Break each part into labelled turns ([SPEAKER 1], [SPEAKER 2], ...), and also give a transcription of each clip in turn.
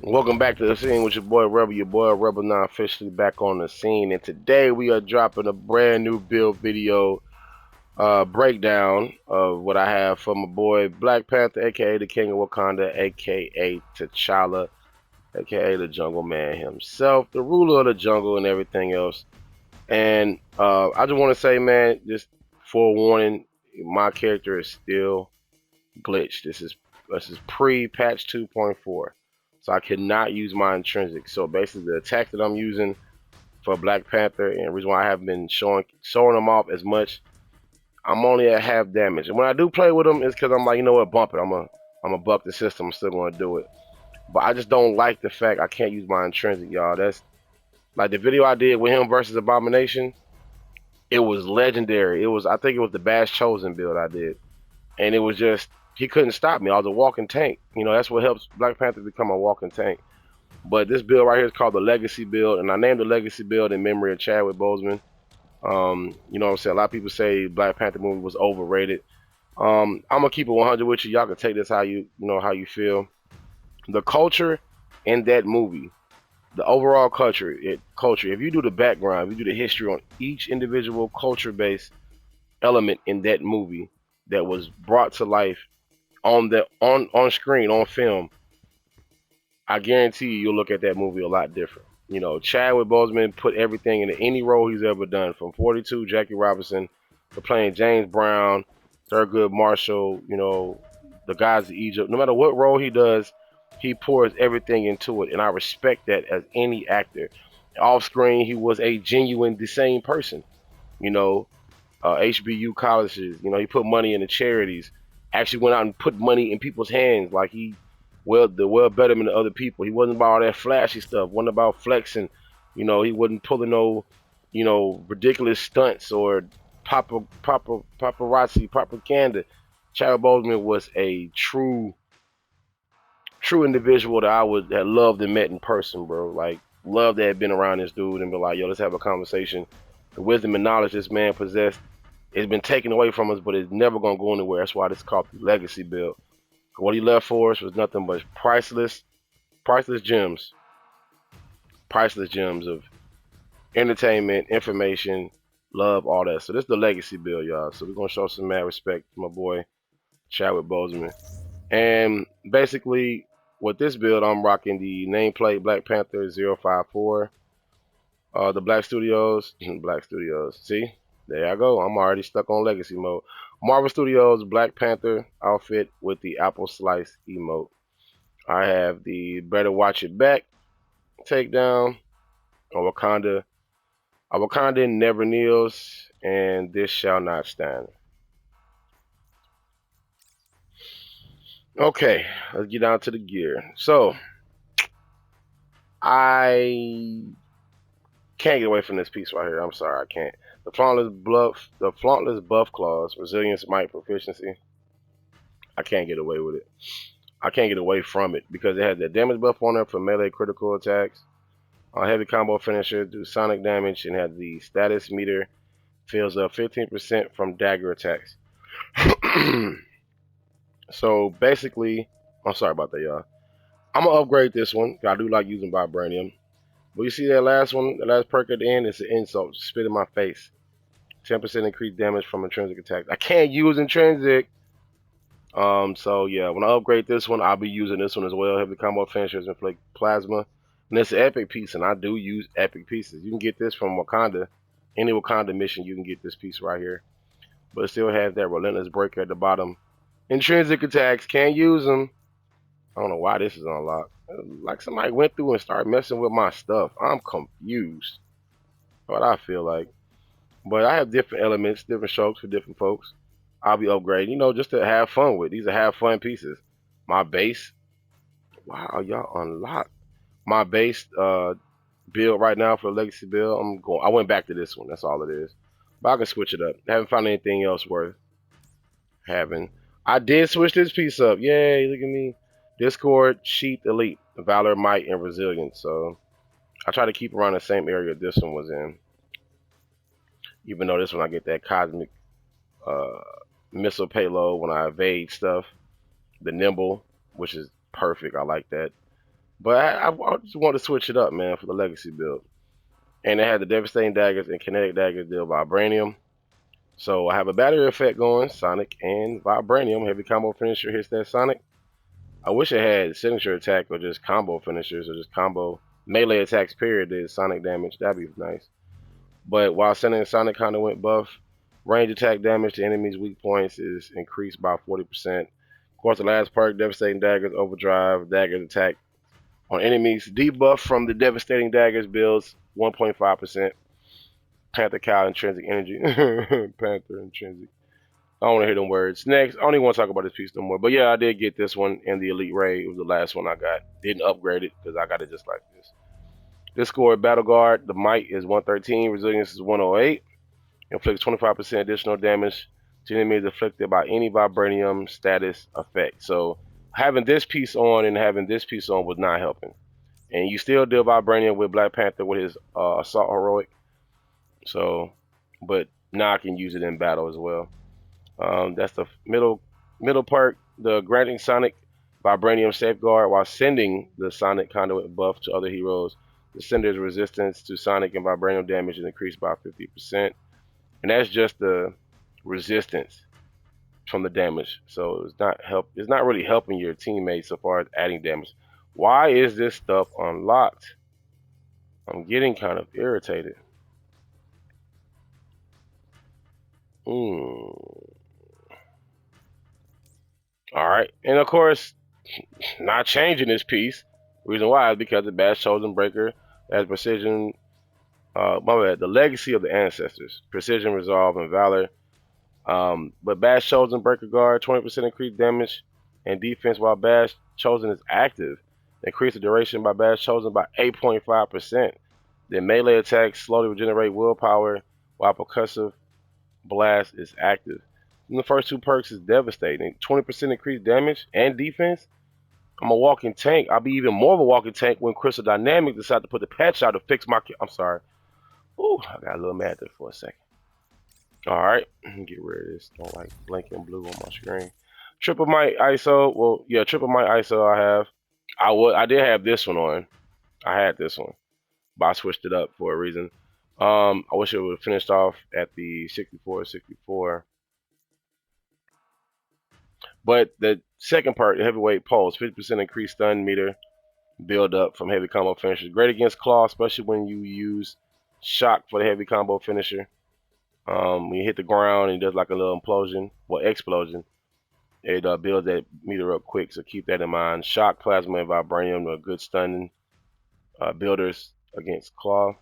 [SPEAKER 1] Welcome back to the scene with your boy Rebel now officially back on the scene, and today we are dropping a brand new build video breakdown of what I have for my boy Black Panther, aka the King of Wakanda, aka T'Challa, aka the Jungle Man himself, the ruler of the jungle and everything else. And I just want to say, man, just forewarning, my character is still glitched. This is pre-patch 2.4. So I cannot use my intrinsic. So basically the attack that I'm using for Black Panther and the reason why I haven't been showing them off as much, I'm only at half damage. And when I do play with them, it's because I'm like, you know what, bump it. I'm a buck the system. I'm still gonna do it. But I just don't like the fact I can't use my intrinsic, y'all. That's like the video I did with him versus Abomination. It was legendary. I think it was the Bash Chosen build I did. And it was just he couldn't stop me. I was a walking tank. You know, that's what helps Black Panther become a walking tank. But this build right here is called the Legacy build, and I named the Legacy build in memory of Chadwick Boseman. You know what I'm saying? A lot of people say Black Panther movie was overrated. I'm gonna keep it 100 with you. Y'all can take this how how you feel. The culture in that movie, the overall culture. If you do the background, if you do the history on each individual culture-based element in that movie that was brought to life on screen on film, I guarantee you'll look at that movie a lot different. You know, Chadwick Boseman put everything into any role he's ever done, from 42 Jackie Robinson to playing James Brown, Thurgood Marshall. You know, the guys of Egypt. No matter what role he does, he pours everything into it, and I respect that as any actor. Off screen, he was a genuine, the same person. You know, HBU colleges. You know, he put money into charities. Actually went out and put money in people's hands. Like the well betterment of other people. He wasn't about all that flashy stuff. Wasn't about flexing. You know, he wasn't pulling no, ridiculous stunts or paparazzi propaganda. Chadwick Boseman was a true individual that I would have loved and met in person, bro. Like loved to have been around this dude and be like, yo, let's have a conversation. The wisdom and knowledge this man possessed, it's been taken away from us, but it's never gonna go anywhere. That's why this is called the legacy build. What he left for us was nothing but priceless gems, priceless gems of entertainment, information, love, all that. So this is the legacy build, y'all. So we're gonna show some mad respect to my boy Chadwick Boseman. And basically, with this build, I'm rocking the nameplate Black Panther 054. The Black Studios, Black Studios. See, there I go. I'm already stuck on legacy mode. Marvel Studios Black Panther outfit with the apple slice emote. I have the Better Watch It Back takedown. A Wakanda never kneels, and this shall not stand. Okay, let's get down to the gear. So I can't get away from this piece right here. I'm sorry, I can't. The flauntless buff clause, resilience, might, proficiency. I can't get away with it. I can't get away from it because it has that damage buff on it for melee critical attacks. Heavy combo finisher do sonic damage and has the status meter fills up 15% from dagger attacks. So basically, I'm sorry about that, y'all. I'm gonna upgrade this one. I do like using vibranium. But you see that last one, the last perk at the end, it's an insult. Spit in my face. 10% increased damage from intrinsic attacks. I can't use intrinsic. So yeah, when I upgrade this one, I'll be using this one as well. Heavy combo finishers, inflict plasma. And it's an epic piece, and I do use epic pieces. You can get this from Wakanda. Any Wakanda mission, you can get this piece right here. But it still has that relentless breaker at the bottom. Intrinsic attacks, can't use them. I don't know why this is unlocked. Like somebody went through and started messing with my stuff. I'm confused. What I feel like. But I have different elements, different strokes for different folks. I'll be upgrading, just to have fun with. These are have fun pieces. My base. Wow, y'all unlocked. My base build right now for the legacy build. I went back to this one. That's all it is. But I can switch it up. I haven't found anything else worth having. I did switch this piece up. Yay, look at me. Discord, Sheath, Elite, Valor, Might, and Resilience. So I try to keep around the same area this one was in. Even though this one I get that cosmic uh, missile payload when I evade stuff. The nimble, which is perfect. I like that. But I just want to switch it up, man, for the legacy build. And it had the devastating daggers and kinetic daggers deal vibranium. So I have a battery effect going, Sonic and Vibranium. Heavy combo finisher hits that Sonic. I wish it had signature attack or just combo finishers or just combo melee attacks period did Sonic damage. That'd be nice. But while sending Sonic Conduit buff, range attack damage to enemies' weak points is increased by 40%. Of course, the last perk, Devastating Daggers Overdrive, Daggers attack on enemies. Debuff from the Devastating Daggers builds 1.5%. Panther Cow Intrinsic Energy. Panther Intrinsic. I don't want to hear them words. Next, I don't even want to talk about this piece no more. But yeah, I did get this one in the Elite Raid. It was the last one I got. Didn't upgrade it because I got it just like this. Discord Battle Guard. The might is 113. Resilience is 108. Inflicts 25% additional damage to enemies afflicted by any vibranium status effect. So having this piece on and having this piece on was not helping. And you still deal vibranium with Black Panther with his assault heroic. So, but now I can use it in battle as well. That's the middle part. The granting Sonic Vibranium Safeguard while sending the Sonic Conduit buff to other heroes. The sender's resistance to Sonic and Vibranium damage is increased by 50%, and that's just the resistance from the damage. So it's not really helping your teammates so far as adding damage. Why is this stuff unlocked? I'm getting kind of irritated. All right, and of course, not changing this piece. Reason why is because the Bash Chosen Breaker has precision. My bad. The legacy of the ancestors, precision, resolve, and valor. But Bash Chosen Breaker Guard, 20% increased damage and defense while Bash Chosen is active. Increase the duration by Bash Chosen by 8.5%. Then melee attacks slowly regenerate willpower while percussive blast is active. And the first two perks is devastating. 20% increased damage and defense. I'm a walking tank. I'll be even more of a walking tank when Crystal Dynamics decide to put the patch out to fix my. I'm sorry. Ooh, I got a little mad there for a second. All right, get rid of this. Don't like blinking blue on my screen. Triple Might ISO. Well, yeah, Triple Might ISO. I have. I did have this one on. I had this one, but I switched it up for a reason. I wish it would have finished off at the 64. But the second part, the heavyweight pulse, 50% increased stun meter build up from heavy combo finishers. Great against claw, especially when you use shock for the heavy combo finisher. When you hit the ground and it does like a little implosion, well, explosion, it builds that meter up quick. So keep that in mind. Shock, plasma, and vibranium are good stunning builders against claw.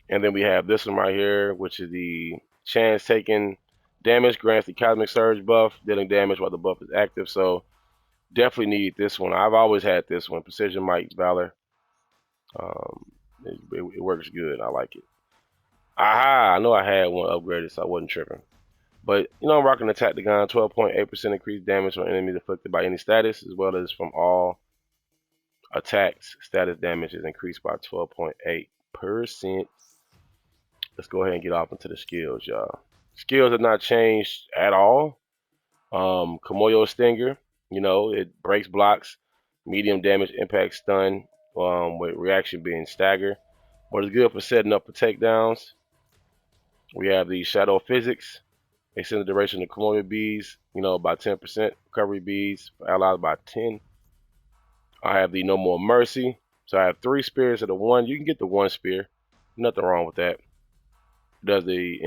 [SPEAKER 1] And then we have this one right here, which is the chance taken damage grants the cosmic surge buff, dealing damage while the buff is active. So definitely need this one. I've always had this one. Precision Might Valor. Um, it works good. I like it. Aha! I know I had one upgraded, so I wasn't tripping. But you know, I'm rocking the Tactigon. 12.8% increased damage on enemies afflicted by any status, as well as from all attacks. Status damage is increased by 12.8%. Let's go ahead and get off into the skills, y'all. Skills have not changed at all. Komoyo Stinger, you know, it breaks blocks, medium damage, impact, stun, with reaction being stagger. But it's good for setting up for takedowns. We have the Shadow Physics. Extend the duration of Komoyo bees, you know, by 10%. Recovery bees for allies by 10. I have the No More Mercy. So I have 3 spears of the one. You can get the 1 spear. Nothing wrong with that. Does the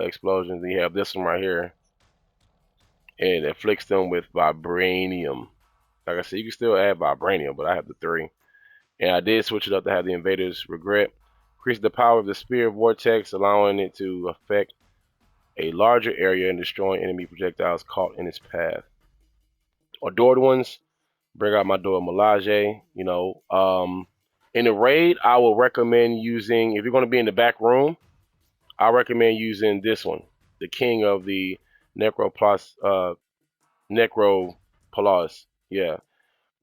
[SPEAKER 1] explosions. Then you have this one right here. And it afflicts them with vibranium. Like I said, you can still add vibranium, but I have the 3. And I did switch it up to have the Invader's Regret. Increase the power of the Spear Vortex, allowing it to affect a larger area and destroying enemy projectiles caught in its path. Adored ones, bring out my Dora Milaje. You know, in the raid, I will recommend using, if you're going to be in the back room, I recommend using this one, the King of the Necropolis. Yeah.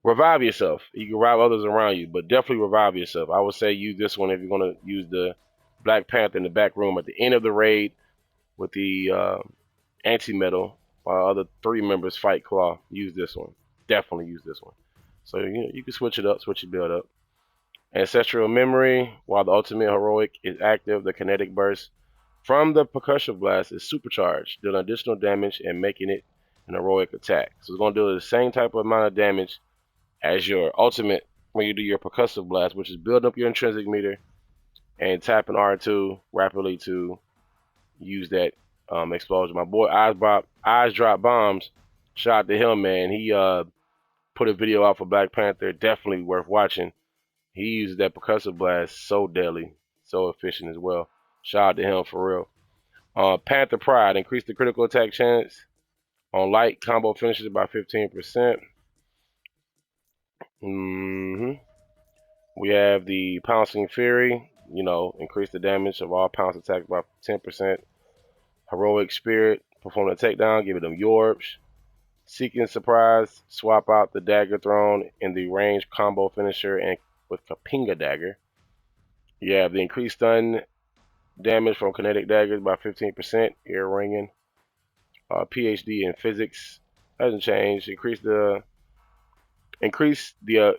[SPEAKER 1] Revive yourself. You can revive others around you, but definitely revive yourself. I would say use this one if you're going to use the Black Panther in the back room at the end of the raid with the anti-metal while other 3 members fight Claw. Use this one. Definitely use this one. So you can switch it up, switch your build up. Ancestral memory. While the ultimate heroic is active, the kinetic burst from the percussion blast is supercharged, dealing additional damage and making it an heroic attack. So it's going to do the same type of amount of damage as your ultimate when you do your percussive blast, which is building up your intrinsic meter and tapping R2 rapidly to use that explosion. My boy Eyes Drop Bombs, shout out to him, man. He put a video out for Black Panther, definitely worth watching. He uses that percussive blast so deadly, so efficient as well. Shout out to him for real. Panther Pride, increase the critical attack chance on light combo finishes by 15%. We have the Pouncing Fury, increase the damage of all pounce attacks by 10%. Heroic Spirit, perform a takedown, give it them Yorbs. Seeking Surprise, swap out the Dagger Thrown in the range combo finisher and with Kapinga Dagger. You have the increased stun damage from kinetic daggers by 15%. Ear ringing. PhD in physics hasn't changed. Increase the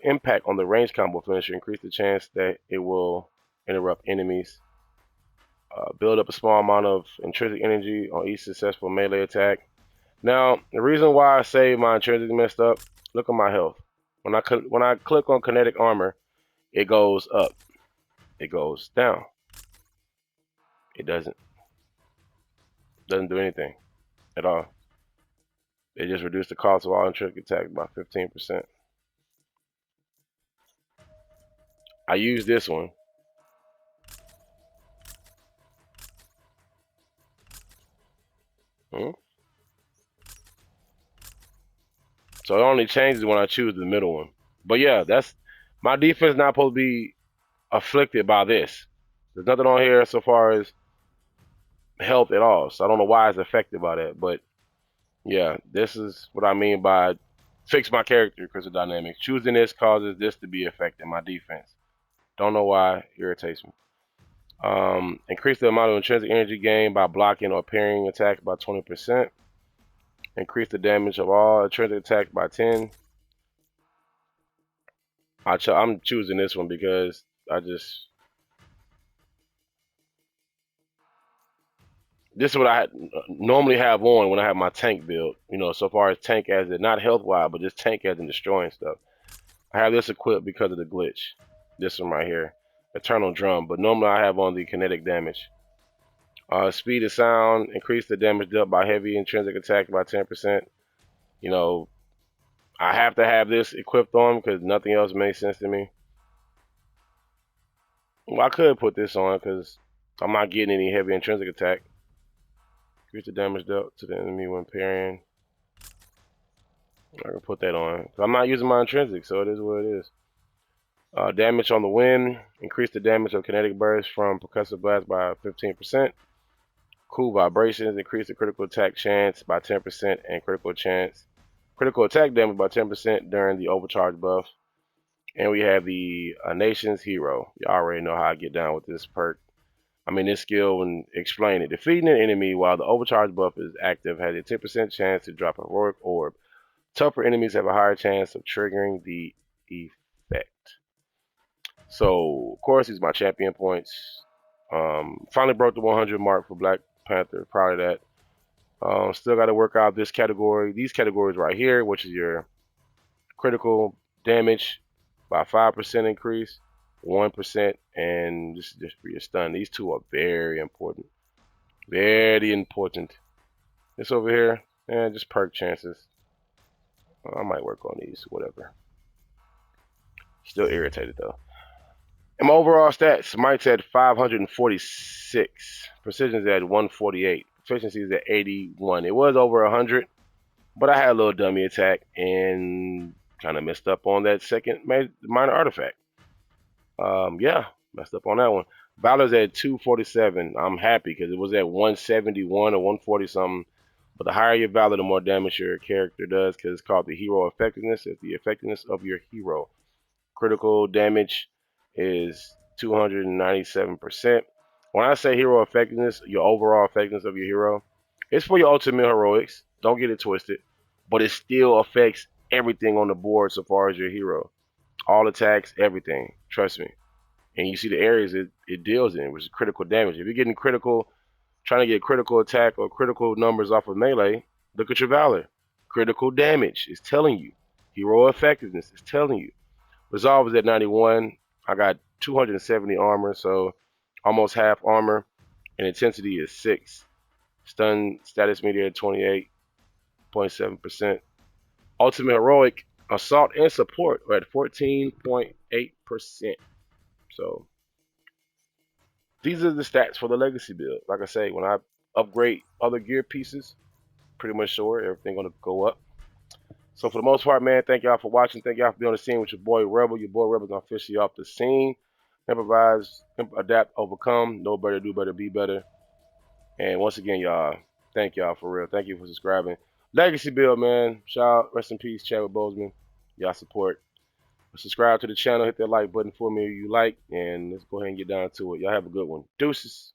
[SPEAKER 1] impact on the range combo finisher. Increase the chance that it will interrupt enemies. Build up a small amount of intrinsic energy on each successful melee attack. Now, the reason why I say my intrinsic messed up, look at my health. When I click on kinetic armor, it goes up. It goes down. It doesn't do anything at all. It just reduced the cost of all intrinsic attacks by 15%. I use this one. So it only changes when I choose the middle one. But yeah, that's my defense not supposed to be afflicted by this. There's nothing on here so far as health at all. So I don't know why it's affected by that. But yeah, this is what I mean by fix my character because of dynamics. Choosing this causes this to be affected, my defense. Don't know why, irritates me. Increase the amount of intrinsic energy gained by blocking or parrying attacks by 20%. Increase the damage of all intrinsic attacks by 10. I'm choosing this one because this is what I normally have on when I have my tank build. So far as tank as in not health wise, but just tank as in destroying stuff. I have this equipped because of the glitch. This one right here, Eternal Drum. But normally I have on the kinetic damage. Speed of sound, increase the damage dealt by heavy intrinsic attacks by 10%. I have to have this equipped on because nothing else makes sense to me. Well, I could put this on because I'm not getting any heavy intrinsic attack. Increase the damage dealt to the enemy when parrying. I can put that on. I'm not using my intrinsic, so it is what it is. Damage on the wind. Increase the damage of kinetic burst from percussive blast by 15%. Cool vibrations. Increase the critical attack chance by 10% and critical attack damage by 10% during the overcharge buff. And we have the Nation's Hero. You already know how I get down with this perk. This skill when explain it. Defeating an enemy while the overcharge buff is active has a 10% chance to drop a heroic orb. Tougher enemies have a higher chance of triggering the effect. So, of course, these are my champion points. Finally broke the 100 mark for Black Panther. Proud of that. Still got to work out this category. These categories right here, which is your critical damage by 5% increase, 1%, and this is just for your stun. These two are very important. Very important. This over here, just perk chances. I might work on these, whatever. Still irritated though. And my overall stats, might's at 546. Precision's at 148. Efficiency is at 81. It was over 100, but I had a little dummy attack and kind of messed up on that second minor artifact. Yeah, messed up on that one. Valor's at 247. I'm happy because it was at 171 or 140 something. But the higher your Valor, the more damage your character does because it's called the hero effectiveness. It's the effectiveness of your hero. Critical damage is 297%. When I say hero effectiveness, your overall effectiveness of your hero, it's for your ultimate heroics. Don't get it twisted. But it still affects everything on the board so far as your hero. All attacks, everything. Trust me. And you see the areas it deals in, which is critical damage. If you're getting critical, trying to get critical attack or critical numbers off of melee, look at your Valor. Critical damage is telling you. Hero effectiveness is telling you. Resolve is at 91. I got 270 armor, so almost half armor. And intensity is 6. Stun status meter at 28.7%. Ultimate heroic assault and support are at 14.8%. So these are the stats for the legacy build. Like I say, when I upgrade other gear pieces, pretty much sure everything gonna go up. So for the most part, man, thank y'all for watching. Thank y'all for being on the scene with your boy Rebel. Your boy Rebel's officially off the scene. Improvise, adapt, overcome. Know better, do better, be better. And once again, y'all, thank y'all for real. Thank you for subscribing. Legacy build, man. Shout out, rest in peace, Chadwick Boseman. Y'all support. Subscribe to the channel. Hit that like button for me if you like. And let's go ahead and get down to it. Y'all have a good one. Deuces.